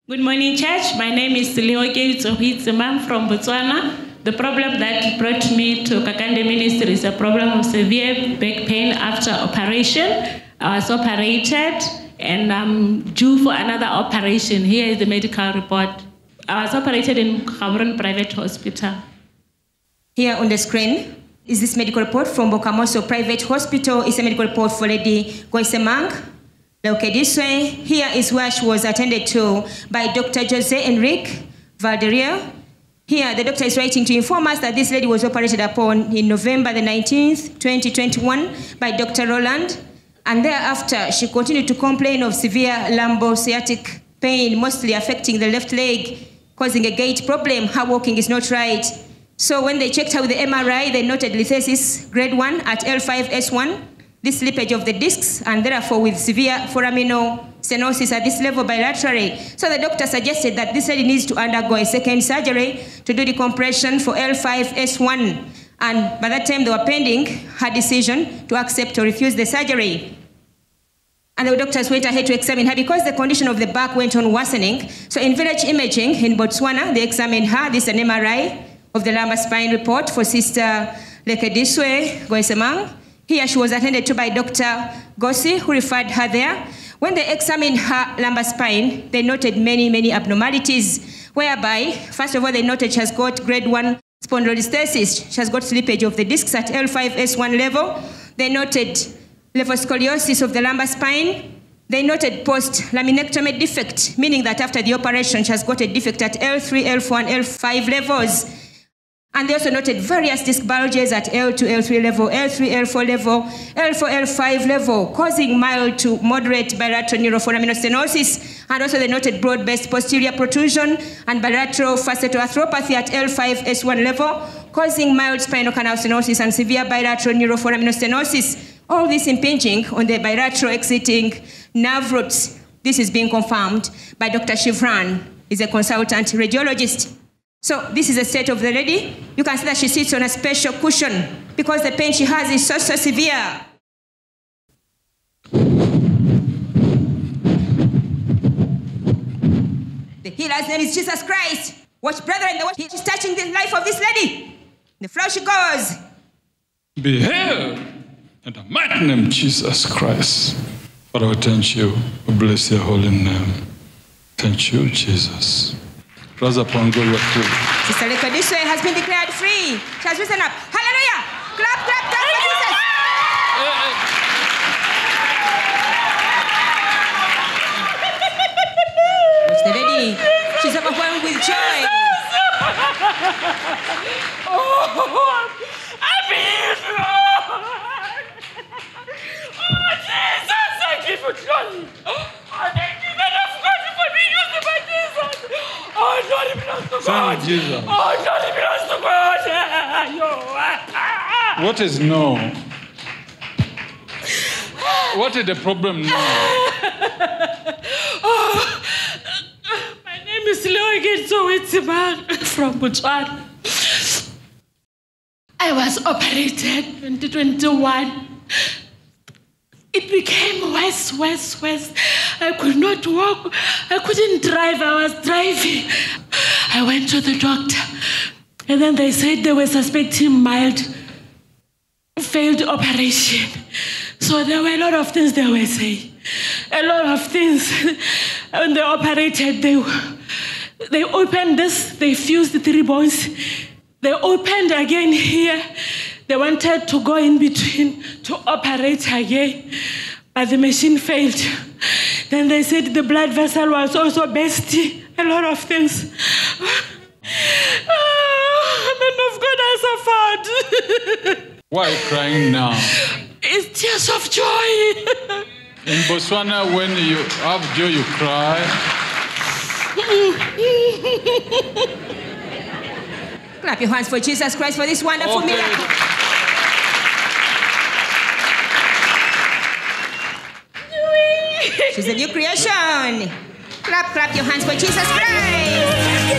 Good morning, church. My name is Leoke Tsohitsema from Botswana. The problem that brought me to Kakande Ministry is a problem of severe back pain after operation. I was operated and I'm due for another operation. Here is the medical report. I was operated in Cameroon Private Hospital. Here on the screen is this medical report from Bokamoso Private Hospital. It's a medical report for Lady Goisemang Leokediswe. Here is where she was attended to by Dr. Jose Enrique Valderia. Here, the doctor is writing to inform us that this lady was operated upon in November the 19th, 2021 by Dr. Roland. And thereafter, she continued to complain of severe lumbosciatic pain, mostly affecting the left leg, causing a gait problem. Her walking is not right. So when they checked her with the MRI, they noted lithosis grade 1 at L5S1, this slippage of the discs, and therefore with severe foraminal stenosis at this level bilaterally. So the doctor suggested that this lady needs to undergo a second surgery to do decompression for L5S1. And by that time, they were pending her decision to accept or refuse the surgery. And the doctors went ahead to examine her because the condition of the back went on worsening. So in village imaging in Botswana, they examined her. This is an MRI of the lumbar spine report for Sister Lekediswe Goisemang. Here she was attended to by Dr. Gosi, who referred her there. When they examined her lumbar spine, they noted many abnormalities, whereby, first of all, they noted she has got grade 1 spondylolisthesis. She has got slippage of the discs at L5S1 level. They noted levoscoliosis of the lumbar spine. They noted post-laminectomy defect, meaning that after the operation, she has got a defect at L3, L4, and L5 levels. And they also noted various disc bulges at L2, L3 level, L3, L4 level, L4, L5 level, causing mild to moderate bilateral neuroforaminal stenosis. And also they noted broad-based posterior protrusion and bilateral facetal arthropathy at L5S1 level, causing mild spinal canal stenosis and severe bilateral neuroforaminal stenosis. All this impinging on the bilateral exiting nerve roots. This is being confirmed by Dr. Shivran, is a consultant radiologist. So this is the state of the lady. You can see that she sits on a special cushion because the pain she has is so severe. The healer's name is Jesus Christ. Watch, brethren, she's touching the life of this lady. The floor she goes. Be healed in the mighty name of Jesus Christ. Father, we thank you. We bless your holy name. Thank you, Jesus. Rise up and go your food. Sister Lekediswe has been declared free. She has risen up. Hallelujah! Clap for Jesus! Watch the lady. She's overwhelmed with joy. I'm healed, Lord. Oh, Jesus, thank you for joy. Oh, thank you that I've got to be used by Jesus. Oh, glory belongs to God. Jesus. Oh, glory belongs to God. What is no? What is the problem now? Oh, my name is Leoke Tsohitsema from Botswana. I was operated in 2021. It became worse. I could not walk. I couldn't drive. I was driving. I went to the doctor. And then they said they were suspecting mild failed operation. So there were a lot of things they were saying. A lot of things. When they operated, they opened this. They fused the 3 bones. They opened again here. They wanted to go in between to operate again, but the machine failed. Then they said the blood vessel was also bursting. A lot of things. Men of God, I suffered. Why are you crying now? It's tears of joy. In Botswana, when you have joy, you cry. Clap your hands for Jesus Christ for this wonderful miracle. She's a new creation. Clap your hands for Jesus Christ.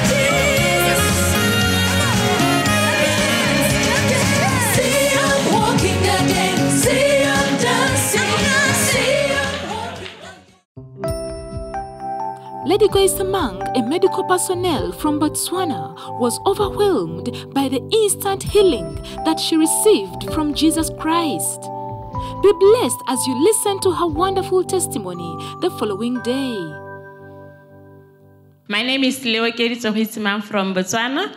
Lady Goisemang, a medical personnel from Botswana, was overwhelmed by the instant healing that she received from Jesus Christ. Be blessed as you listen to her wonderful testimony the following day. My name is Leokedi Tsohisimang from Botswana.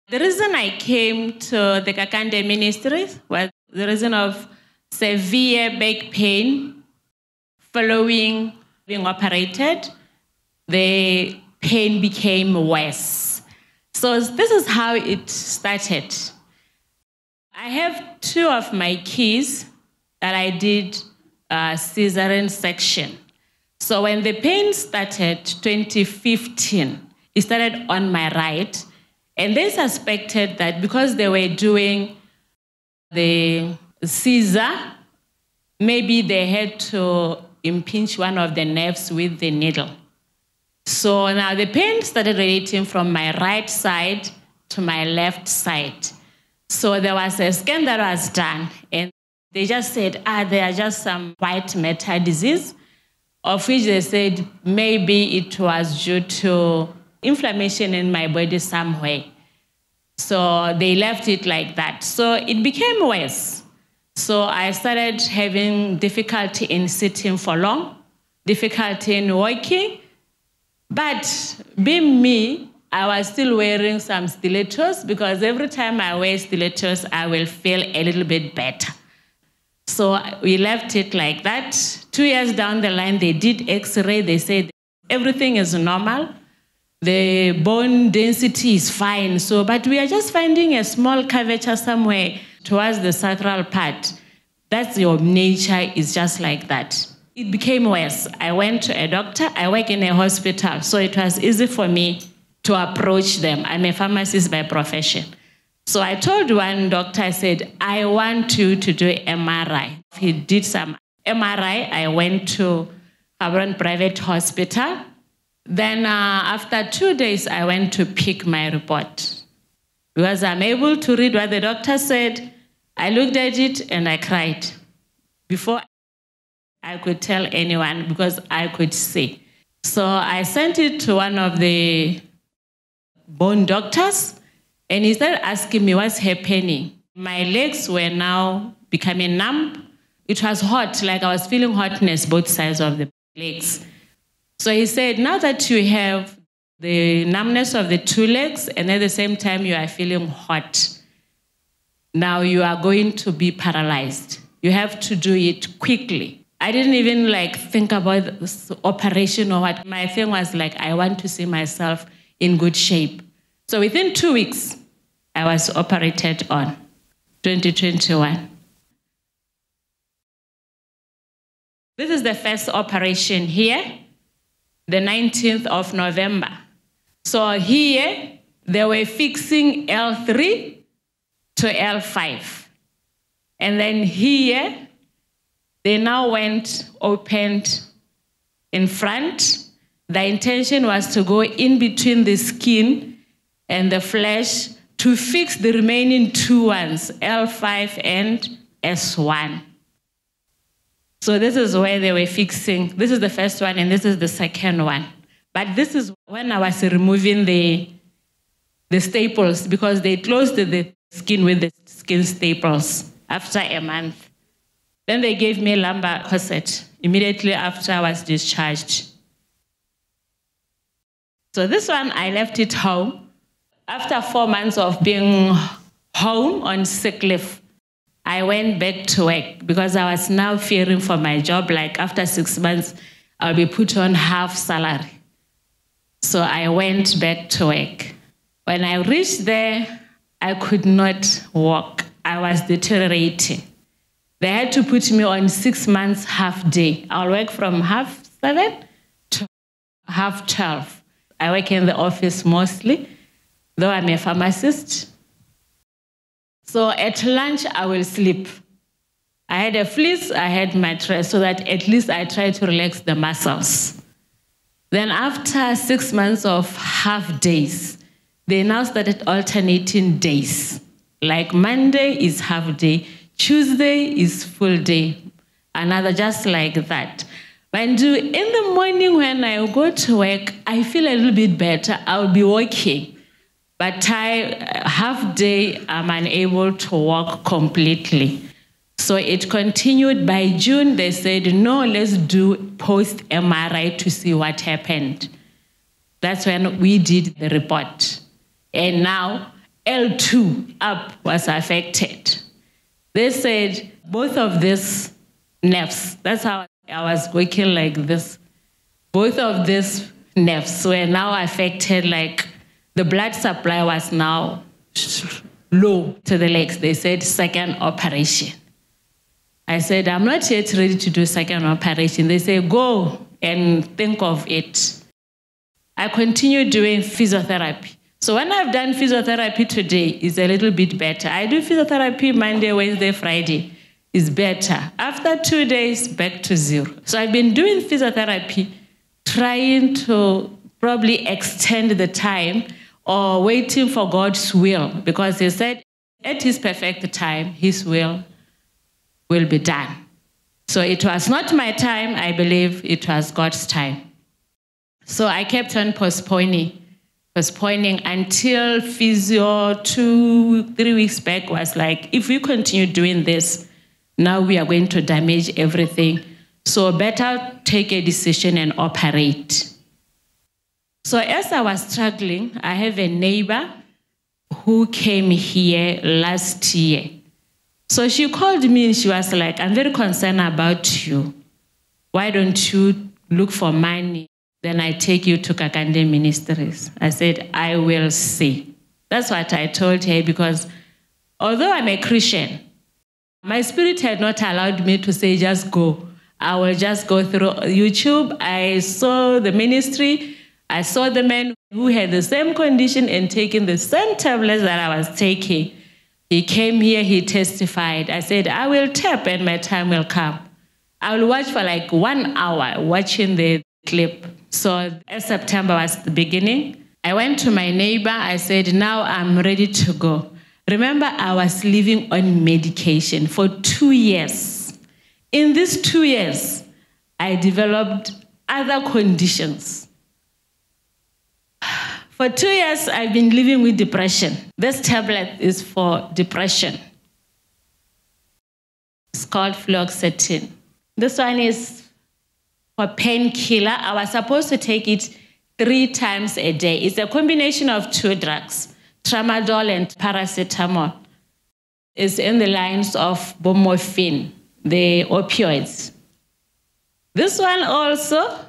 The reason I came to the Kakande Ministries was the reason of severe back pain following being operated. The pain became worse. So this is how it started. I have 2 of my keys that I did a cesarean section. So when the pain started, 2015, it started on my right. And they suspected that because they were doing the Caesar, maybe they had to impinge one of the nerves with the needle. So now the pain started radiating from my right side to my left side. So there was a scan that was done, and they just said, there are just some white matter disease, of which they said maybe it was due to inflammation in my body somewhere. So they left it like that. So it became worse. So I started having difficulty in sitting for long, difficulty in walking. But being me, I was still wearing some stilettos because every time I wear stilettos, I will feel a little bit better. So we left it like that. 2 years down the line, they did X-ray. They said everything is normal. The bone density is fine. So, but we are just finding a small curvature somewhere towards the sacral part. That's your nature, is just like that. It became worse. I went to a doctor. I work in a hospital, so it was easy for me to approach them. I'm a pharmacist by profession. So I told one doctor, I said, I want you to do MRI. He did some MRI. I went to Gaborone Private Hospital. Then after 2 days, I went to pick my report. Because I'm able to read what the doctor said, I looked at it and I cried. Before I could tell anyone, because I could see. So I sent it to one of the bone doctors, and he started asking me what's happening. My legs were now becoming numb. It was hot, like I was feeling hotness both sides of the legs. So he said, now that you have the numbness of the 2 legs and at the same time you are feeling hot, now you are going to be paralyzed. You have to do it quickly. I didn't even think about this operation or what. My thing was I want to see myself in good shape. So within 2 weeks, I was operated on, 2021. This is the first operation here, the 19th of November. So here, they were fixing L3 to L5. And then here, they now opened in front. The intention was to go in between the skin and the flesh to fix the remaining 2 ones, L5 and S1. So this is where they were fixing. This is the first one and this is the second one. But this is when I was removing the staples, because they closed the skin with the skin staples after a month. Then they gave me a lumbar corset immediately after I was discharged. So this one, I left it home. After 4 months of being home on sick leave, I went back to work because I was now fearing for my job. After 6 months, I'll be put on half salary. So I went back to work. When I reached there, I could not walk. I was deteriorating. They had to put me on 6 months half day. I'll work from 7:30 to 12:30. I work in the office mostly, though I'm a pharmacist. So at lunch, I will sleep. I had a fleece, I had mattress, so that at least I try to relax the muscles. Then after 6 months of half days, they now started alternating days. Monday is half day, Tuesday is full day, another just like that. And in the morning when I go to work, I feel a little bit better. I'll be walking. But half day, I'm unable to walk completely. So it continued. By June, they said, no, let's do post-MRI to see what happened. That's when we did the report. And now L2 up was affected. They said both of these nerves, that's how I was working like this. Both of these nerves were now affected, like the blood supply was now low to the legs. They said second operation. I said, I'm not yet ready to do second operation. They say, go and think of it. I continue doing physiotherapy. So when I've done physiotherapy today, it's a little bit better. I do physiotherapy Monday, Wednesday, Friday. It's better. After 2 days, back to zero. So I've been doing physiotherapy, trying to probably extend the time or waiting for God's will, because he said at his perfect time, his will be done. So it was not my time, I believe it was God's time. So I kept on postponing until physio 2-3 weeks back was like, if we continue doing this, now we are going to damage everything. So better take a decision and operate. So as I was struggling, I have a neighbor who came here last year. So she called me and she was like, I'm very concerned about you. Why don't you look for money? Then I take you to Kakande Ministries. I said, I will see. That's what I told her, because although I'm a Christian, my spirit had not allowed me to say, just go. I will just go through YouTube. I saw the ministry. I saw the man who had the same condition and taking the same tablets that I was taking. He came here, he testified. I said, I will tap and my time will come. I will watch for like 1 hour watching the clip. So as September was the beginning, I went to my neighbor. I said, now I'm ready to go. Remember, I was living on medication for 2 years. In these 2 years, I developed other conditions. For 2 years, I've been living with depression. This tablet is for depression. It's called fluoxetine. This one is for painkiller. I was supposed to take it 3 times a day. It's a combination of 2 drugs, tramadol and paracetamol. It's in the lines of morphine, the opioids. This one also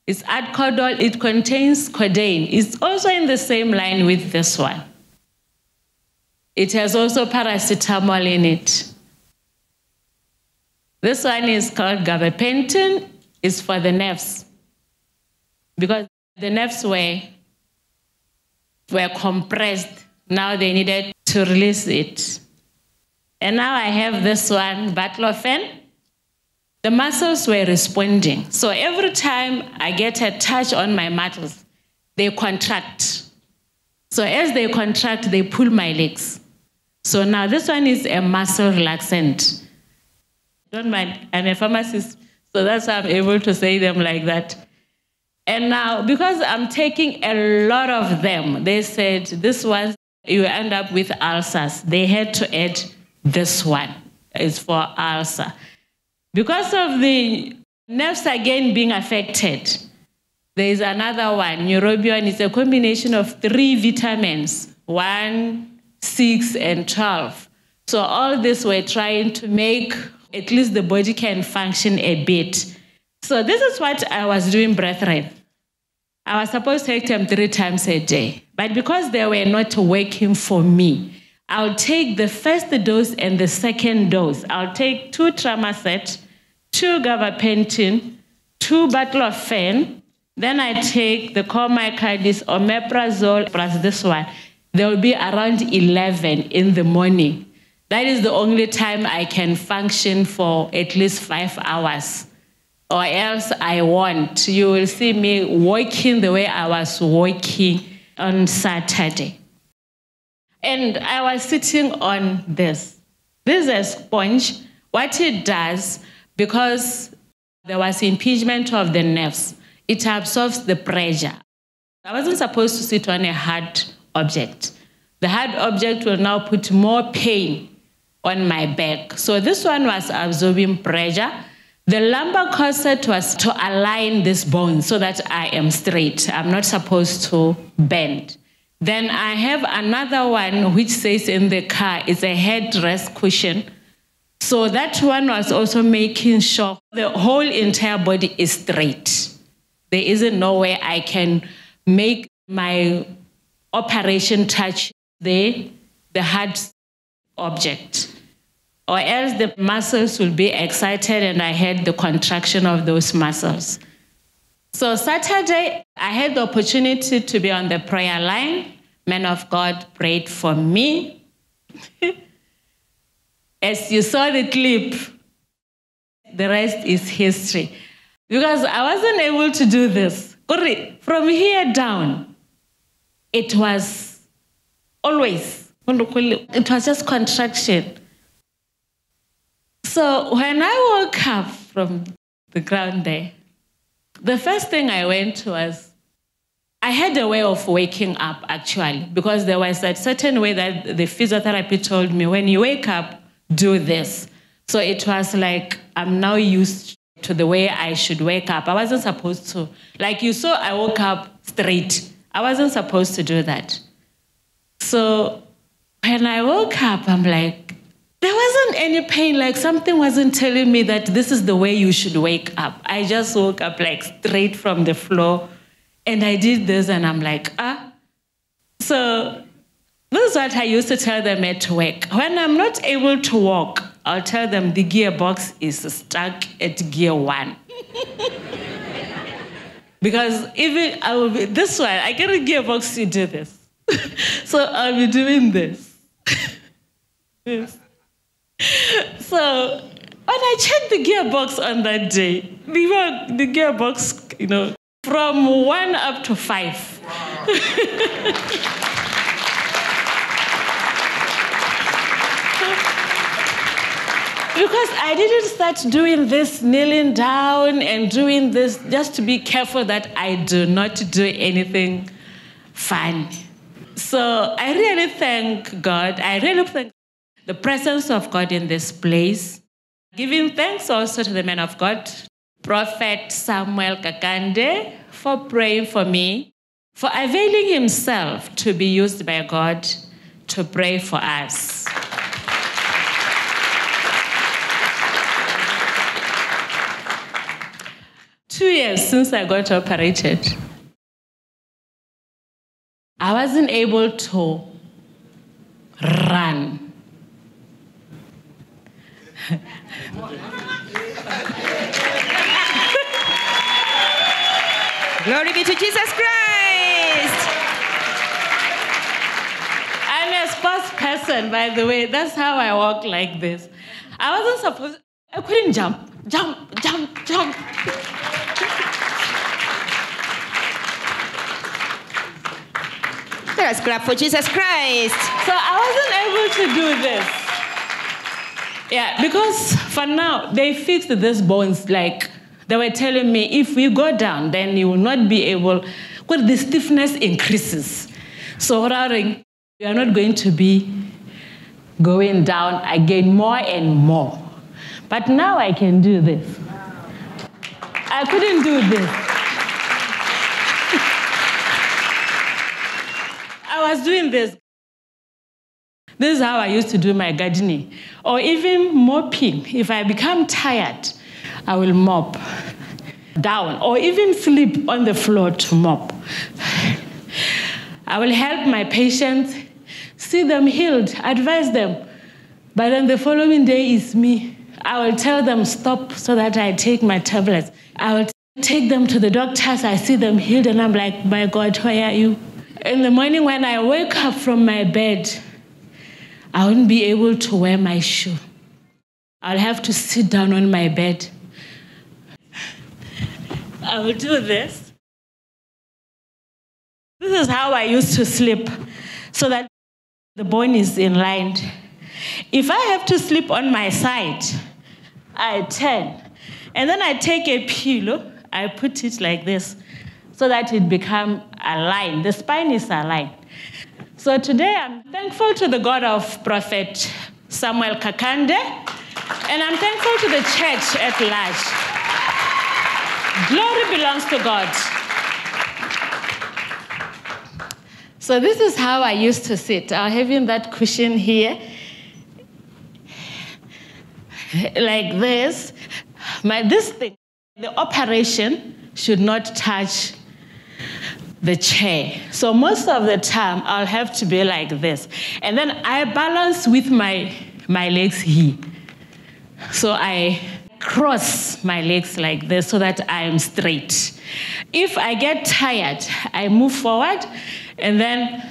is Adcodol. It contains codeine. It's also in the same line with this one. It has also paracetamol in it. This one is called gabapentin. It's for the nerves, because the nerves were compressed. Now they needed to release it. And now I have this one, baclofen. The muscles were responding. So every time I get a touch on my muscles, they contract. So as they contract, they pull my legs. So now this one is a muscle relaxant. Don't mind, I'm a pharmacist, so that's how I'm able to say them like that. And now, because I'm taking a lot of them, they said, this one, you end up with ulcers. They had to add this one. It's for ulcer. Because of the nerves again being affected, there is another one, neurobion. It's a combination of 3 vitamins, 1, 6, and 12. So all this we're trying to make at least the body can function a bit. So this is what I was doing, brethren. I was supposed to take them 3 times a day. But because they were not working for me, I'll take the first dose and the second dose. I'll take 2 Tramadol, 2 gabapentin, 2 baclofen. Then I take the comicardis, omeprazole, plus this one. There will be around 11 in the morning. That is the only time I can function for at least 5 hours. Or else I won't. You will see me walking the way I was walking on Saturday. And I was sitting on this. This is a sponge. What it does, because There was impingement of the nerves. It absorbs the pressure. I wasn't supposed to sit on a hard object. The hard object will now put more pain on my back. So this one was absorbing pressure. The lumbar corset was to align this bone so that I am straight. I'm not supposed to bend. Then I have another one which says in the car, it's a headrest cushion. So that one was also making sure the whole entire body is straight. There isn't no way I can make my operation touch the hard object, or else the muscles will be excited and I had the contraction of those muscles. So Saturday, I had the opportunity to be on the prayer line. Men of God prayed for me. As you saw the clip, the rest is history. Because I wasn't able to do this. From here down, it was always, it was just contraction. So when I woke up from the ground there, the first thing I went to was, I had a way of waking up actually, because there was that certain way that the physiotherapy told me, when you wake up, do this. So it was like, I'm now used to the way I should wake up. I wasn't supposed to. Like you saw, I woke up straight. I wasn't supposed to do that. So when I woke up, I'm like, there wasn't any pain, like something wasn't telling me that this is the way you should wake up. I just woke up like straight from the floor and I did this and I'm like, ah. So this is what I used to tell them at work. When I'm not able to walk, I'll tell them the gearbox is stuck at gear 1. Because even I will be, this one, I get a gearbox to do this. So I'll be doing this. Yes. So when I checked the gearbox on that day, the gearbox, from 1 up to 5. Because I didn't start doing this, kneeling down and doing this, just to be careful that I do not do anything funny. So I really thank God. I really thank the presence of God in this place. Giving thanks also to the man of God, Prophet Samuel Kakande, for praying for me, for availing himself to be used by God to pray for us. Two years since I got operated, I wasn't able to run. Glory be to Jesus Christ. I'm a sports person, by the way. That's how I walk like this. I couldn't jump. Let us clap for Jesus Christ. So I wasn't able to do this. Yeah, because for now, they fixed these bones. Like, they were telling me, if we go down, then you will not be able, well, the stiffness increases. So you are not going to be going down again more and more. But now I can do this. I couldn't do this. I was doing this. This is how I used to do my gardening. Or even mopping. If I become tired, I will mop down. Or even sleep on the floor to mop. I will help my patients, see them healed, advise them. But then the following day is me. I will tell them stop so that I take my tablets. I will take them to the doctors. I see them healed and I'm like, my God, where are you? In the morning when I wake up from my bed, I won't be able to wear my shoe. I'll have to sit down on my bed. I will do this. This is how I used to sleep, so that the bone is in line. If I have to sleep on my side, I turn. And then I take a pillow, I put it like this so that it become aligned. The spine is aligned. So today I'm thankful to the God of Prophet Samuel Kakande, and I'm thankful to the church at large. Glory belongs to God. So this is how I used to sit. I'm having that cushion here, like this. This thing, the operation should not touch the chair. So most of the time, I'll have to be like this. And then I balance with my legs here. So I cross my legs like this so that I am straight. If I get tired, I move forward, and then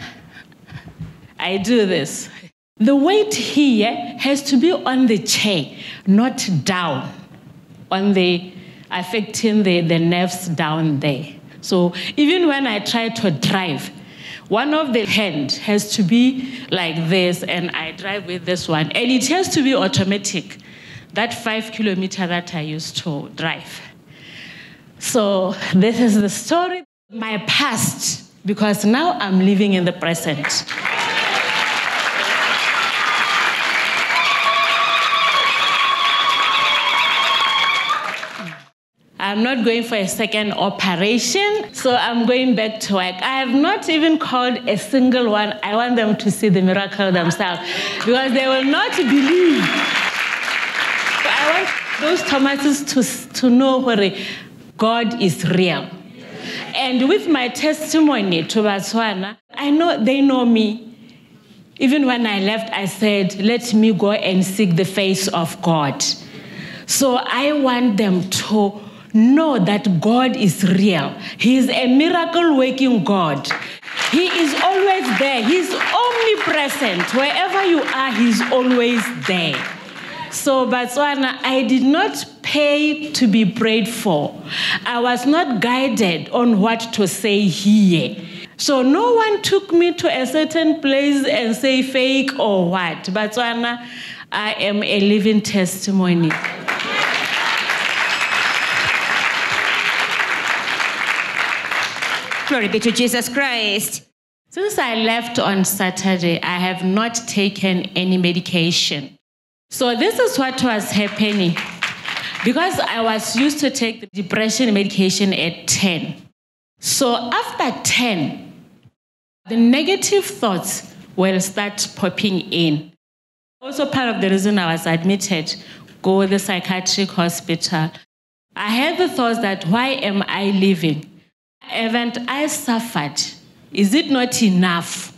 I do this. The weight here has to be on the chair, not down, affecting the nerves down there. So even when I try to drive, one of the hand has to be like this, and I drive with this one. And it has to be automatic, that 5 kilometers that I used to drive. So this is the story, my past, because now I'm living in the present. I'm not going for a second operation, so I'm going back to work. I have not even called a single one. I want them to see the miracle themselves, because they will not believe. I want those Thomases to know where God is real. And with my testimony to Botswana, I know they know me. Even when I left, I said, let me go and seek the face of God. So I want them to know that God is real. He is a miracle-working God. He is always there. He's omnipresent. Wherever you are, he's always there. So, Botswana, I did not pay to be prayed for. I was not guided on what to say here. So no one took me to a certain place and say fake or what. Botswana, I am a living testimony. Glory be to Jesus Christ. Since I left on Saturday, I have not taken any medication. So this is what was happening. Because I was used to take the depression medication at 10. So after 10, the negative thoughts will start popping in. Also part of the reason I was admitted, go to the psychiatric hospital. I had the thoughts that, why am I living? Haven't I suffered? Is it not enough?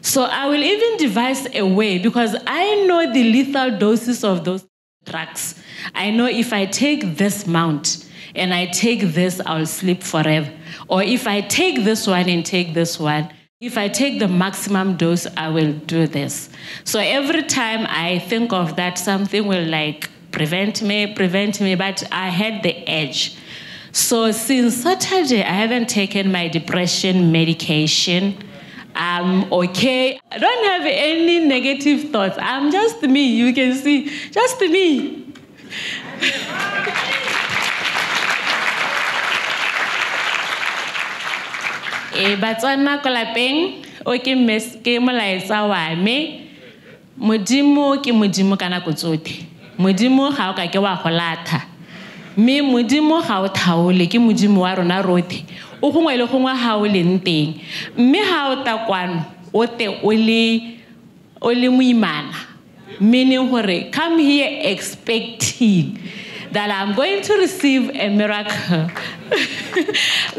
So I will even devise a way, because I know the lethal doses of those drugs. I know if I take this amount and I take this, I'll sleep forever. Or if I take this one and take this one, if I take the maximum dose, I will do this. So every time I think of that, something will like prevent me, but I had the edge. So since Saturday, I haven't taken my depression medication. I'm okay. I don't have any negative thoughts. I'm just me, you can see, just me. Batswana ko lapeng o ke molaetsa wa me modimo ke modimo kana go tsotlhe modimo ga o ka ke wa go latha me modimo ga o thaole ke modimo wa rona rothe o gongwe le gongwe ga o leng teng mme ga o ta kwano o te o le moimana, meaning hore come here expecting that I'm going to receive a miracle.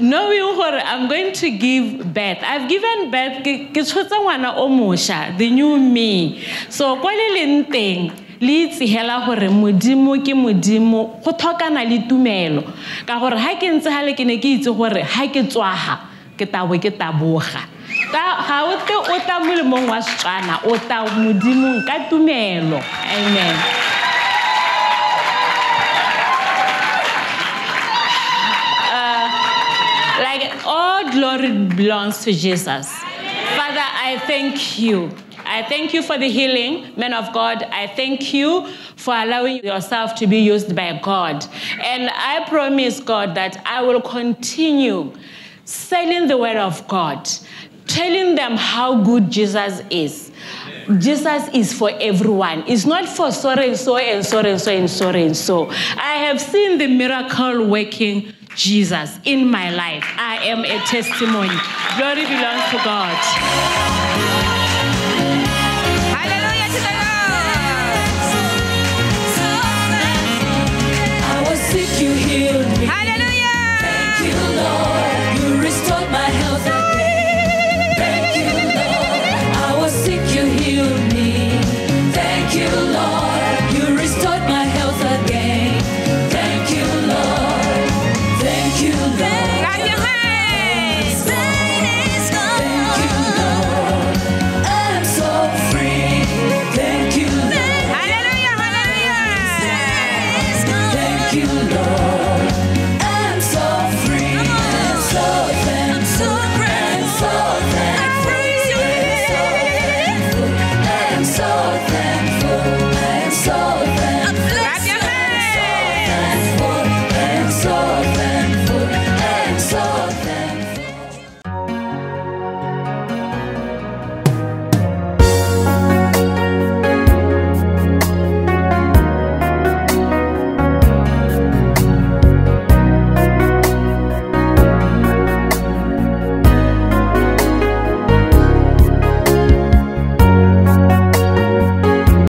Knowing hore I'm going to give birth. I've given birth ke tshotse ngwana o mosha, the new me. So kwa le leng teng le tsihela hore modimo ke modimo go thokana le tumelo ka gore ha ke ntse hale ke ne ke itse hore ha ke tswaha ke tabo ke taboga ka ha o te o ta molemong wa Setswana o ta modimo ka tumelo. Amen. Like all glory belongs to Jesus. Father, I thank you. I thank you for the healing, man of God. I thank you for allowing yourself to be used by God. And I promise, God, that I will continue selling the word of God, telling them how good Jesus is. Jesus is for everyone. It's not for so and so and so and so and so and so. I have seen the miracle working Jesus in my life. I am a testimony. Glory belongs to God. Hallelujah to the Lord. I was sick, you healed